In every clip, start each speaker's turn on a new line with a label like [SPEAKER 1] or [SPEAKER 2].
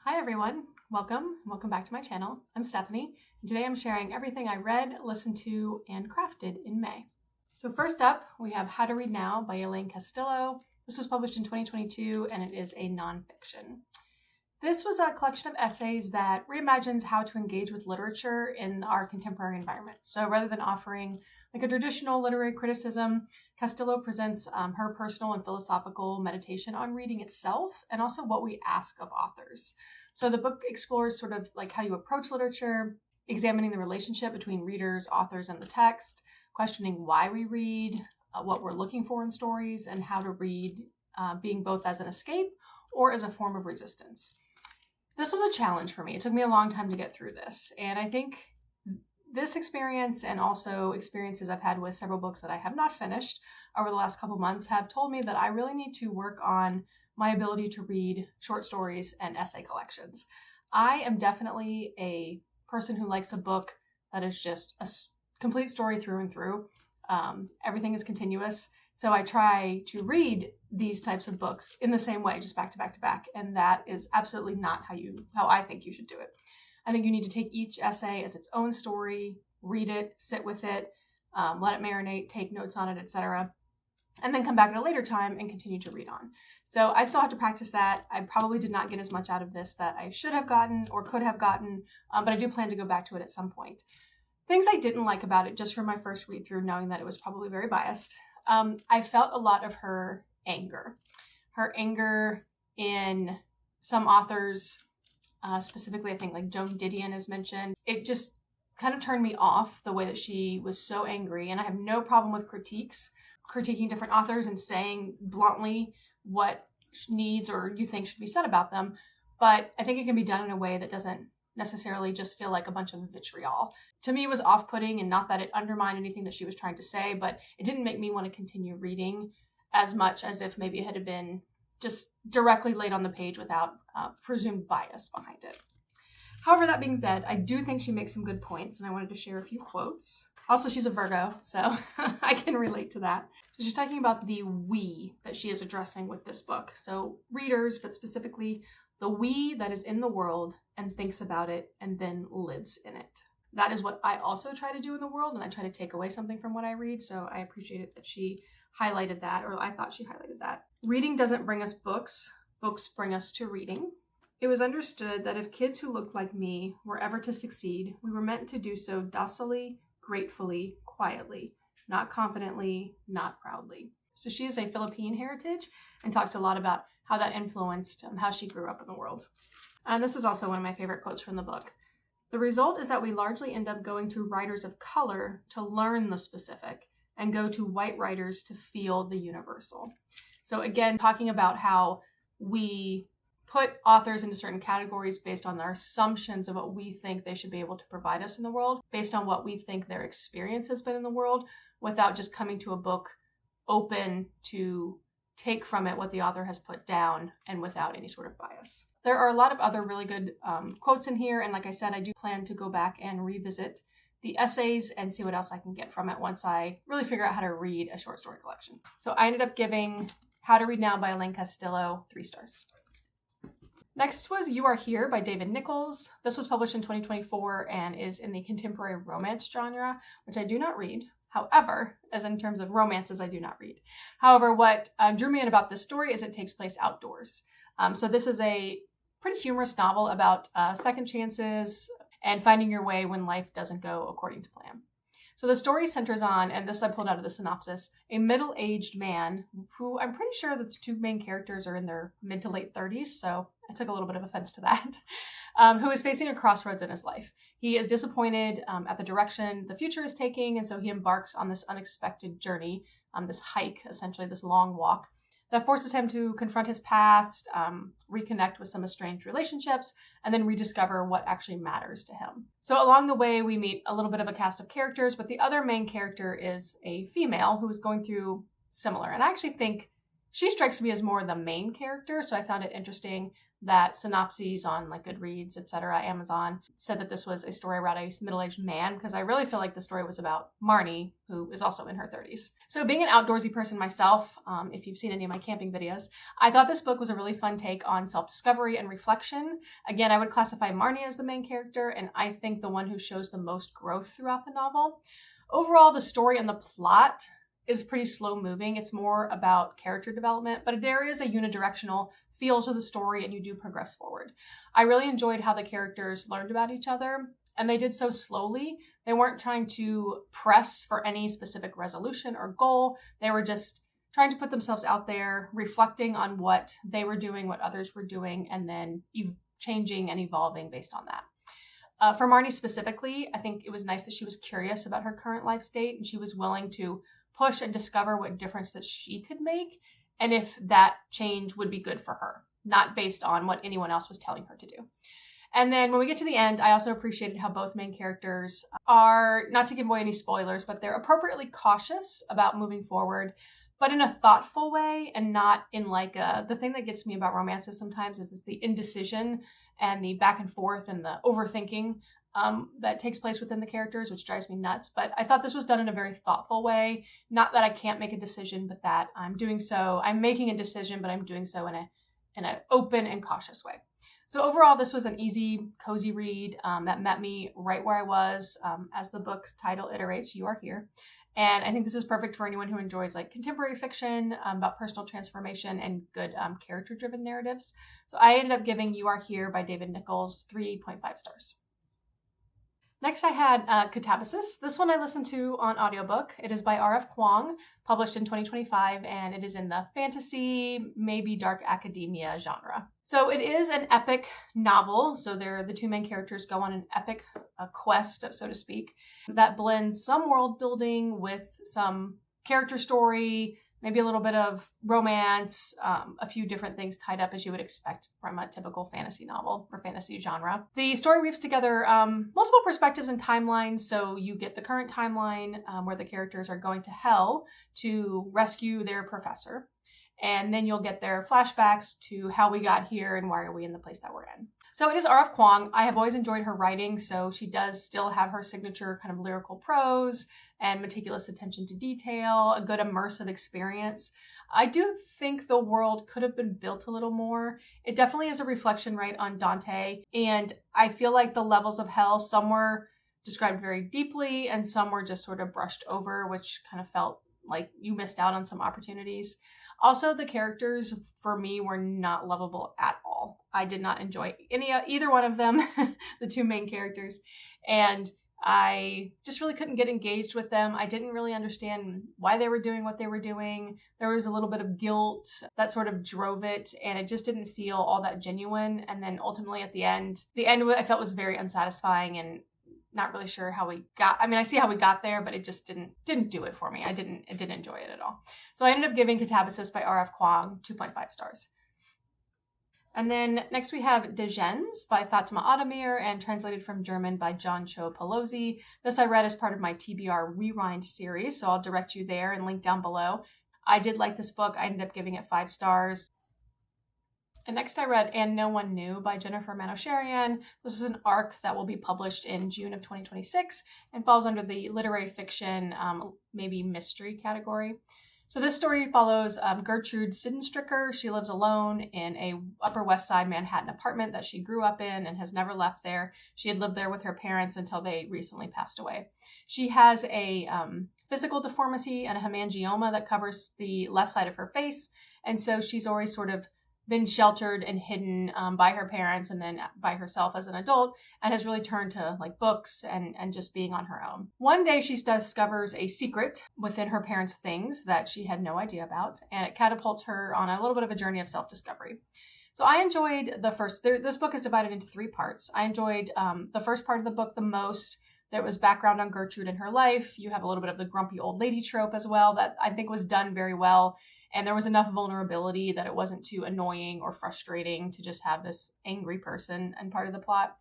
[SPEAKER 1] Hi everyone, welcome back to my channel. I'm Stephanie, and today I'm sharing everything I read, listened to, and crafted in May. So first up, we have How to Read Now by Elaine Castillo. This was published in 2022, and it is a nonfiction. This was a collection of essays that reimagines how to engage with literature in our contemporary environment. So rather than offering like a traditional literary criticism, Castillo presents her personal and philosophical meditation on reading itself and also what we ask of authors. So the book explores sort of like how you approach literature, examining the relationship between readers, authors, and the text, questioning why we read, what we're looking for in stories, and how to read being both as an escape or as a form of resistance. This was a challenge for me. It took me a long time to get through this. And I think this experience and also experiences I've had with several books that I have not finished over the last couple months have told me that I really need to work on my ability to read short stories and essay collections. I am definitely a person who likes a book that is just a complete story through and through. Everything is continuous. So I try to read these types of books in the same way, just back to back to back. And that is absolutely not how I think you should do it. I think you need to take each essay as its own story, read it, sit with it, let it marinate, take notes on it, etc. And then come back at a later time and continue to read on. So I still have to practice that. I probably did not get as much out of this that I should have gotten or could have gotten, but I do plan to go back to it at some point. Things I didn't like about it, just from my first read through, knowing that it was probably very biased. I felt a lot of her anger. Her anger in some authors, specifically I think like Joan Didion is mentioned. It just kind of turned me off the way that she was so angry. And I have no problem with critiquing different authors and saying bluntly what needs or you think should be said about them. But I think it can be done in a way that doesn't necessarily just feel like a bunch of vitriol. To me, it was off-putting, and not that it undermined anything that she was trying to say, but it didn't make me want to continue reading as much as if maybe it had been just directly laid on the page without presumed bias behind it. However, that being said, I do think she makes some good points, and I wanted to share a few quotes. Also, she's a Virgo, so I can relate to that. So she's talking about the we that she is addressing with this book. So readers, but specifically the we that is in the world and thinks about it and then lives in it. That is what I also try to do in the world, and I try to take away something from what I read, so I appreciate it that she highlighted that, or I thought she highlighted that. Reading doesn't bring us books, books bring us to reading. It was understood that if kids who looked like me were ever to succeed, we were meant to do so docilely, gratefully, quietly, not confidently, not proudly. So she is a Philippine heritage and talks a lot about how that influenced how she grew up in the world. And this is also one of my favorite quotes from the book. The result is that we largely end up going to writers of color to learn the specific and go to white writers to feel the universal. So again, talking about how we put authors into certain categories based on our assumptions of what we think they should be able to provide us in the world, based on what we think their experience has been in the world, without just coming to a book open to take from it what the author has put down and without any sort of bias. There are a lot of other really good quotes in here. And like I said, I do plan to go back and revisit the essays and see what else I can get from it once I really figure out how to read a short story collection. So I ended up giving How to Read Now by Elaine Castillo 3 stars. Next was You Are Here by David Nicholls. This was published in 2024 and is in the contemporary romance genre, which I do not read. However, as in terms of romances, I do not read. However, what drew me in about this story is it takes place outdoors. So this is a pretty humorous novel about second chances and finding your way when life doesn't go according to plan. So the story centers on, and this I pulled out of the synopsis, a middle-aged man who I'm pretty sure the two main characters are in their mid to late 30s, so I took a little bit of offense to that, who is facing a crossroads in his life. He is disappointed at the direction the future is taking, and so he embarks on this unexpected journey, this hike, essentially this long walk, that forces him to confront his past, reconnect with some estranged relationships, and then rediscover what actually matters to him. So along the way, we meet a little bit of a cast of characters, but the other main character is a female who is going through similar. And I actually think she strikes me as more the main character, so I found it interesting that synopses on like Goodreads, etc., Amazon, said that this was a story about a middle-aged man, because I really feel like the story was about Marnie, who is also in her 30s. So being an outdoorsy person myself, if you've seen any of my camping videos, I thought this book was a really fun take on self-discovery and reflection. Again, I would classify Marnie as the main character, and I think the one who shows the most growth throughout the novel. Overall, the story and the plot is pretty slow moving. It's more about character development, but there is a unidirectional feel to the story and you do progress forward. I really enjoyed how the characters learned about each other, and they did so slowly. They weren't trying to press for any specific resolution or goal. They were just trying to put themselves out there, reflecting on what they were doing, what others were doing, and then changing and evolving based on that. For Marnie specifically, I think it was nice that she was curious about her current life state, and she was willing to push and discover what difference that she could make, and if that change would be good for her, not based on what anyone else was telling her to do. And then when we get to the end, I also appreciated how both main characters are, not to give away any spoilers, but they're appropriately cautious about moving forward, but in a thoughtful way, and not in like the thing that gets me about romances sometimes is the indecision and the back and forth and the overthinking that takes place within the characters, which drives me nuts. But I thought this was done in a very thoughtful way. Not that I can't make a decision, but that I'm making a decision, but I'm doing so in an open and cautious way. So overall, this was an easy, cozy read that met me right where I was. As the book's title iterates, you are here. And I think this is perfect for anyone who enjoys like contemporary fiction about personal transformation and good character-driven narratives. So I ended up giving You Are Here by David Nicholls 3.5 stars. Next, I had Katabasis. This one I listened to on audiobook. It is by R.F. Kuang, published in 2025, and it is in the fantasy, maybe dark academia genre. So it is an epic novel. So the two main characters go on an epic quest, so to speak, that blends some world building with some character story, maybe a little bit of romance, a few different things tied up as you would expect from a typical fantasy novel or fantasy genre. The story weaves together multiple perspectives and timelines. So you get the current timeline where the characters are going to hell to rescue their professor. And then you'll get their flashbacks to how we got here and why are we in the place that we're in. So it is R.F. Kuang. I have always enjoyed her writing, so she does still have her signature kind of lyrical prose and meticulous attention to detail, a good immersive experience. I do think the world could have been built a little more. It definitely is a reflection, right, on Dante, and I feel like the levels of hell, some were described very deeply and some were just sort of brushed over, which kind of felt like you missed out on some opportunities. Also, the characters for me were not lovable at all. I did not enjoy either one of them, the two main characters, and I just really couldn't get engaged with them. I didn't really understand why they were doing what they were doing. There was a little bit of guilt that sort of drove it, and it just didn't feel all that genuine. And then ultimately at the end I felt was very unsatisfying and not really sure how we got. I mean, I see how we got there, but it just didn't do it for me. I didn't enjoy it at all. So I ended up giving Katabasis by R.F. Kuang 2.5 stars. And then next we have Dschinns by Fatma Aydemir and translated from German by John Cho Pelosi. This I read as part of my TBR Rewind series, so I'll direct you there and link down below. I did like this book. I ended up giving it 5 stars. And next I read And No One Knew by Jennifer Manocherian. This is an arc that will be published in June of 2026 and falls under the literary fiction, maybe mystery category. So this story follows Gertrude Sidenstricker. She lives alone in a Upper West Side Manhattan apartment that she grew up in and has never left there. She had lived there with her parents until they recently passed away. She has a physical deformity and a hemangioma that covers the left side of her face. And so she's always sort of been sheltered and hidden by her parents and then by herself as an adult, and has really turned to like books and just being on her own. One day she discovers a secret within her parents' things that she had no idea about, and it catapults her on a little bit of a journey of self-discovery. So I enjoyed this book is divided into 3 parts. I enjoyed the first part of the book the most. There was background on Gertrude and her life. You have a little bit of the grumpy old lady trope as well that I think was done very well. And there was enough vulnerability that it wasn't too annoying or frustrating to just have this angry person and part of the plot.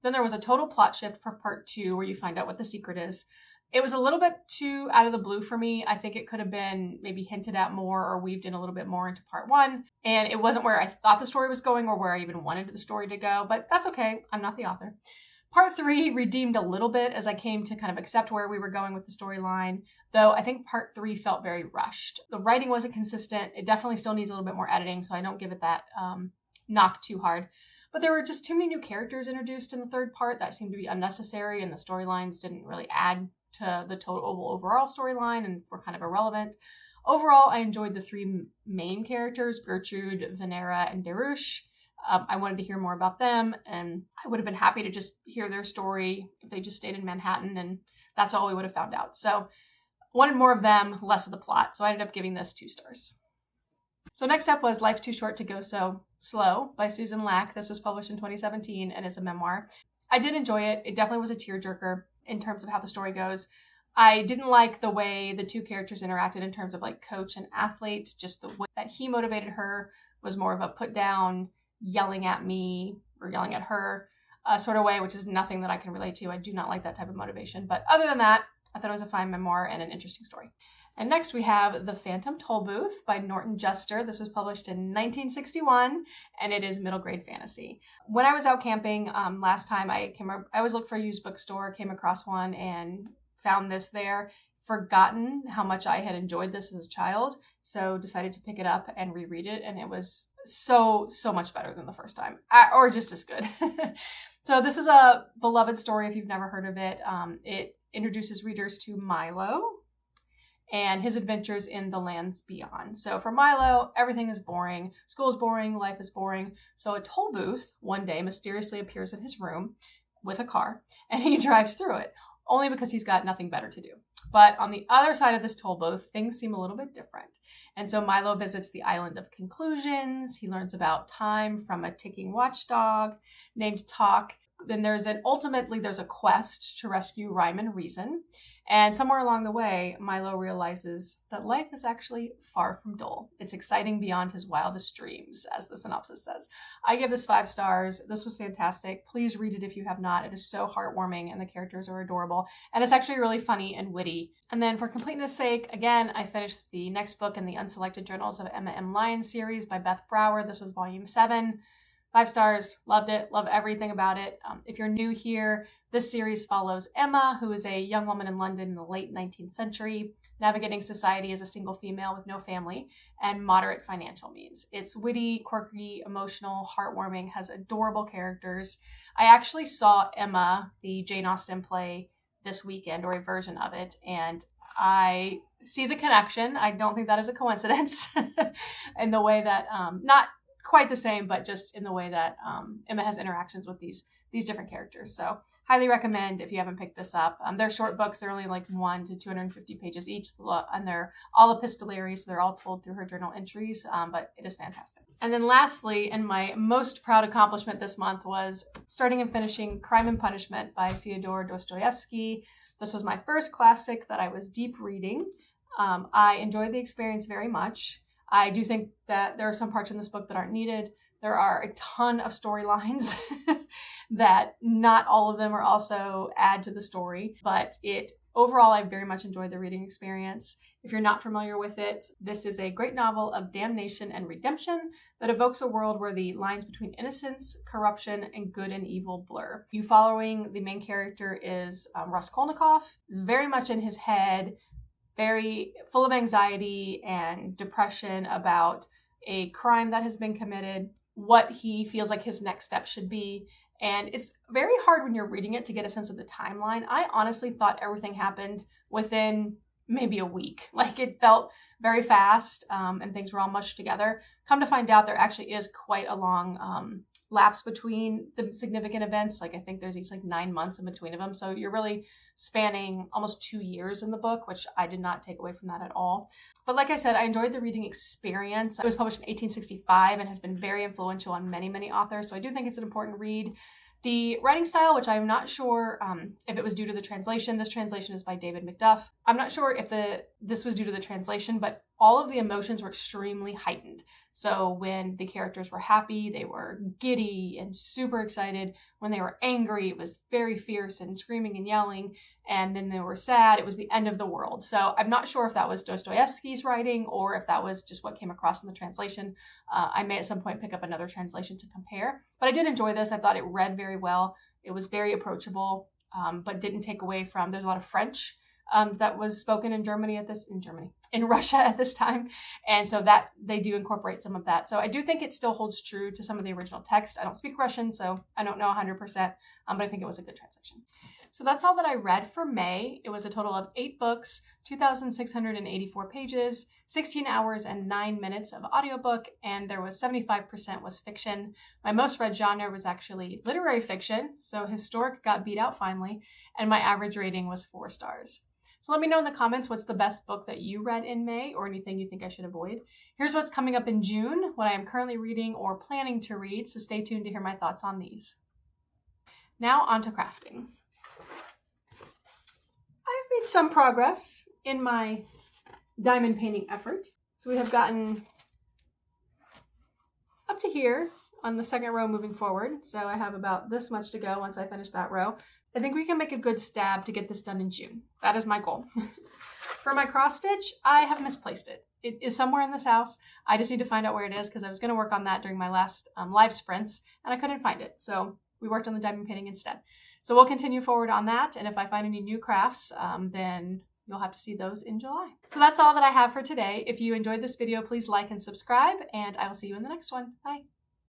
[SPEAKER 1] Then there was a total plot shift for part 2 where you find out what the secret is. It was a little bit too out of the blue for me. I think it could have been maybe hinted at more or weaved in a little bit more into part 1. And it wasn't where I thought the story was going or where I even wanted the story to go, but that's okay. I'm not the author. Part 3 redeemed a little bit as I came to kind of accept where we were going with the storyline, though I think part 3 felt very rushed. The writing wasn't consistent. It definitely still needs a little bit more editing, so I don't give it that knock too hard. But there were just too many new characters introduced in the third part that seemed to be unnecessary, and the storylines didn't really add to the total overall storyline and were kind of irrelevant. Overall, I enjoyed the 3 main characters, Gertrude, Venera, and Derouche. I wanted to hear more about them, and I would have been happy to just hear their story if they just stayed in Manhattan, and that's all we would have found out. So wanted more of them, less of the plot. So I ended up giving this 2 stars. So next up was Life's Too Short to Go So Slow by Susan Lacke. This was published in 2017 and is a memoir. I did enjoy it. It definitely was a tearjerker in terms of how the story goes. I didn't like the way the 2 characters interacted in terms of like coach and athlete. Just the way that he motivated her was more of a put down, yelling at me or yelling at her sort of way, which is nothing that I can relate to. I do not like that type of motivation. But other than that, I thought it was a fine memoir and an interesting story. And next we have The Phantom Tollbooth by Norton Juster. This was published in 1961, and it is middle grade fantasy. When I was out camping last time, I always looked for a used bookstore, came across one, and found this there. Forgotten how much I had enjoyed this as a child, so decided to pick it up and reread it, and it was so much better than the first time, or just as good. So this is a beloved story if you've never heard of it. It introduces readers to Milo and his adventures in the lands beyond. So for Milo, everything is boring. School is boring, life is boring. So a toll booth one day mysteriously appears in his room with a car, and he drives through it, only because he's got nothing better to do. But on the other side of this toll booth, things seem a little bit different. And so Milo visits the island of conclusions. He learns about time from a ticking watchdog named Talk. Then ultimately there's a quest to rescue Rhyme and Reason. And somewhere along the way, Milo realizes that life is actually far from dull. It's exciting beyond his wildest dreams, as the synopsis says. I give this 5 stars. This was fantastic. Please read it if you have not. It is so heartwarming, and the characters are adorable. And it's actually really funny and witty. And then for completeness sake, again, I finished the next book in the Unselected Journals of Emma M. Lyons series by Beth Brower. This was volume 7. 5 stars. Loved it. Love everything about it. If you're new here, this series follows Emma, who is a young woman in London in the late 19th century, navigating society as a single female with no family and moderate financial means. It's witty, quirky, emotional, heartwarming, has adorable characters. I actually saw Emma, the Jane Austen play, this weekend, or a version of it, and I see the connection. I don't think that is a coincidence in the way that, not quite the same, but just in the way that Emma has interactions with these different characters. So highly recommend if you haven't picked this up. They're short books. They're only like 1 to 250 pages each, and they're all epistolary, so they're all told through her journal entries, but it is fantastic. And then lastly, and my most proud accomplishment this month, was starting and finishing Crime and Punishment by Fyodor Dostoyevsky. This was my first classic that I was deep reading. I enjoyed the experience very much. I do think that there are some parts in this book that aren't needed. There are a ton of storylines that not all of them are also add to the story, but overall, I very much enjoyed the reading experience. If you're not familiar with it, this is a great novel of damnation and redemption that evokes a world where the lines between innocence, corruption, and good and evil blur. You following the main character is Raskolnikov, very much in his head, very full of anxiety and depression about a crime that has been committed, what he feels like his next step should be. And it's very hard when you're reading it to get a sense of the timeline. I honestly thought everything happened within maybe a week. Like, it felt very fast, and things were all mushed together. Come to find out, there actually is quite a long lapse between the significant events. Like, I think there's each 9 months in between of them. So you're really spanning almost 2 years in the book, which I did not take away from that at all. But like I said, I enjoyed the reading experience. It was published in 1865 and has been very influential on many, many authors. So I do think it's an important read. The writing style, which I'm not sure if it was due to the translation. This translation is by David Macduff. I'm not sure if this was due to the translation, but all of the emotions were extremely heightened. So when the characters were happy, they were giddy and super excited. When they were angry, it was very fierce and screaming and yelling. and then they were sad. It was the end of the world. So I'm not sure if that was Dostoyevsky's writing or if that was just what came across in the translation. I may at some point pick up another translation to compare, but I did enjoy this. I thought it read very well. It was very approachable, but didn't take away from, there's a lot of French that was spoken in in Russia at this time. And so that they do incorporate some of that. So I do think it still holds true to some of the original text. I don't speak Russian, so I don't know 100%, but I think it was a good translation. So that's all that I read for May. It was a total of 8 books, 2,684 pages, 16 hours and 9 minutes of audiobook, and there was 75% was fiction. My most read genre was actually literary fiction, so historic got beat out finally, and my average rating was 4 stars. So let me know in the comments what's the best book that you read in May or anything you think I should avoid. Here's what's coming up in June, what I am currently reading or planning to read, so stay tuned to hear my thoughts on these. Now on to crafting. I've made some progress in my diamond painting effort. So we have gotten up to here on the second row moving forward. So I have about this much to go once I finish that row. I think we can make a good stab to get this done in June. That is my goal. For my cross stitch, I have misplaced it. It is somewhere in this house. I just need to find out where it is because I was going to work on that during my last live sprints and I couldn't find it. So we worked on the diamond painting instead. So we'll continue forward on that. And if I find any new crafts, then you'll have to see those in July. So that's all that I have for today. If you enjoyed this video, please like and subscribe, and I will see you in the next one. Bye.